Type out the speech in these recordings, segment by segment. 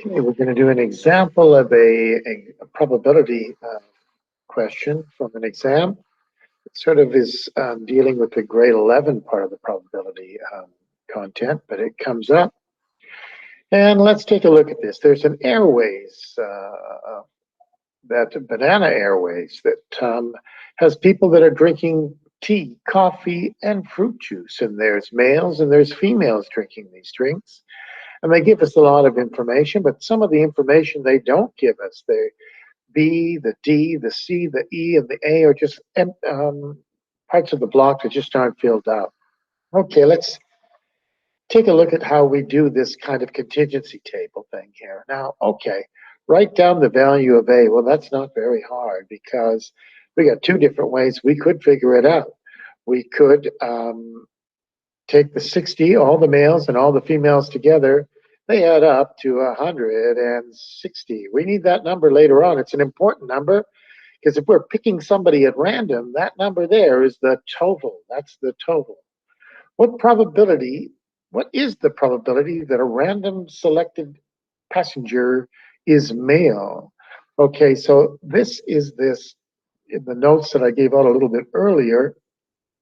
Okay, we're going to do an example of a probability question from an exam. It sort of is dealing with the grade 11 part of the probability content, but it comes up. And let's take a look at this. There's an airways, that Banana Airways, that has people that are drinking tea, coffee, and fruit juice. And there's males and there's females drinking these drinks. And they give us a lot of information, but some of the information they don't give us, the B, the D, the C, the E, and the A are just parts of the block that just aren't filled out. Okay, let's take a look at how we do this kind of contingency table thing here. Now, okay, write down the value of A. Well, that's not very hard because we got two different ways we could figure it out. We could take the 60, all the males and all the females together, they add up to 160. We need that number later on. It's an important number because if we're picking somebody at random, that number there is the total. That's the total. What is the probability that a random selected passenger is male? Okay, so this is this in the notes that I gave out a little bit earlier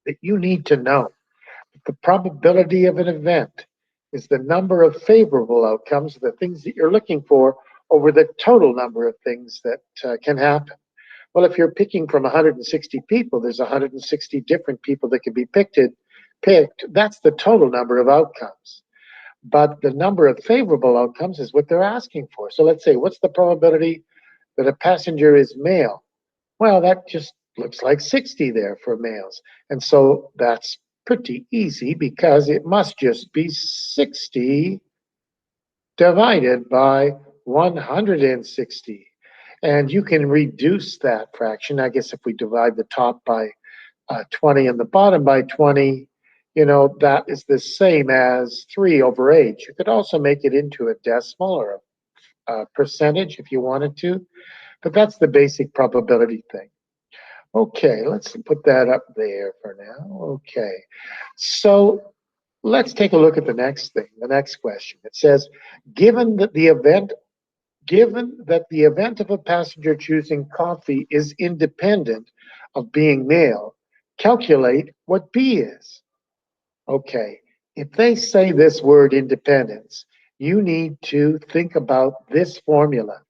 that you need to know. The probability of an event is the number of favorable outcomes, the things that you're looking for, over the total number of things that can happen. Well, if you're picking from 160 people, there's 160 different people that can be picked. That's the total number of outcomes. But the number of favorable outcomes is what they're asking for. So let's say, what's the probability that a passenger is male? Well, that just looks like 60 there for males. And so that's pretty easy because it must just be 60 divided by 160. And you can reduce that fraction. I guess if we divide the top by 20 and the bottom by 20, that is the same as 3 over 8. You could also make it into a decimal or a percentage if you wanted to, but that's the basic probability thing. Okay, let's put that up there for now. Okay, so let's take a look at the next thing, the next question. It says, given that the event of a passenger choosing coffee is independent of being male, calculate what B is. Okay, if they say this word independence, you need to think about this formula.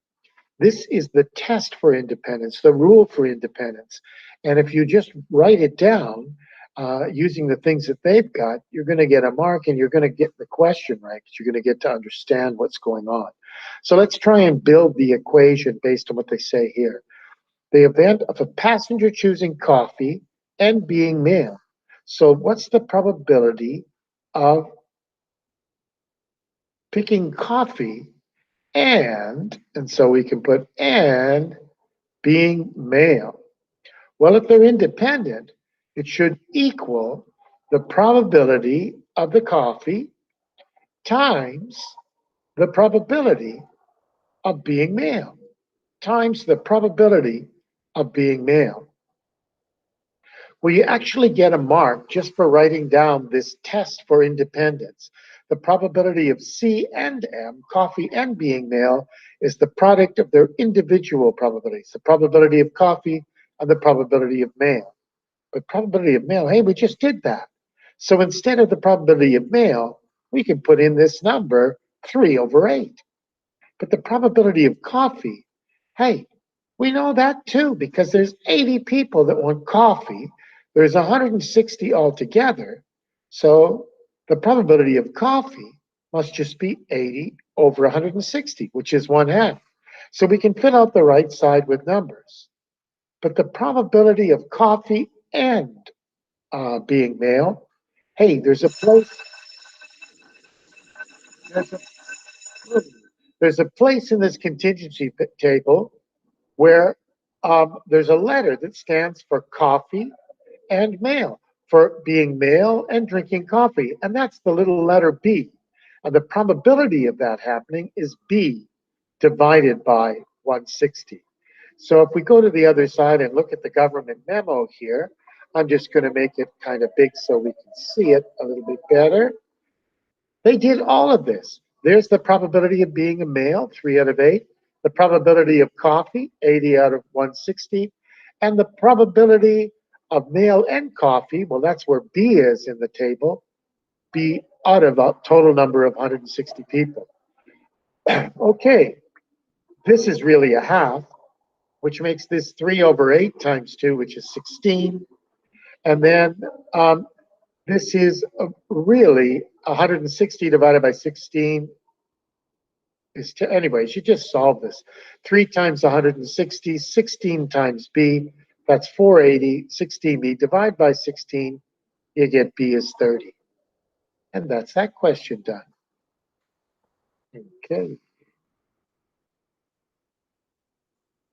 This is the test for independence, the rule for independence. And if you just write it down using the things that they've got, you're going to get a mark and you're going to get the question right because you're going to get to understand what's going on. So let's try and build the equation based on what they say here. The event of a passenger choosing coffee and being male. So what's the probability of picking coffee and so we can put and being male? Well, if they're independent, it should equal the probability of the coffee times the probability of being male, times the probability of being male. Well, you actually get a mark just for writing down this test for independence. The probability of C and M, coffee and being male, is the product of their individual probabilities, the probability of coffee and the probability of male. But probability of male, hey, we just did that. So instead of the probability of male, we can put in this number, 3 over 8. But the probability of coffee, hey, we know that too because there's 80 people that want coffee. There's 160 altogether. So the probability of coffee must just be 80 over 160, which is 1/2. So we can fill out the right side with numbers. But the probability of coffee and being male, hey, there's a place in this contingency table where there's a letter that stands for coffee and male, for being male and drinking coffee, and that's the little letter B. And the probability of that happening is B divided by 160. So if we go to the other side and look at the government memo here, I'm just going to make it kind of big so we can see it a little bit better. They did all of this. There's the probability of being a male, 3 out of 8. The probability of coffee, 80 out of 160. And the probability of male and coffee, well, that's where B is in the table, B out of a total number of 160 people. Okay, this is really a half, which makes this 3 over 8 times 2, which is 16. And then this is really 160 divided by 16 is anyways, you just solve this. 3 times 160, 16 times B, that's 480, 16B. Divide by 16, you get B is 30. And that's that question done. Okay.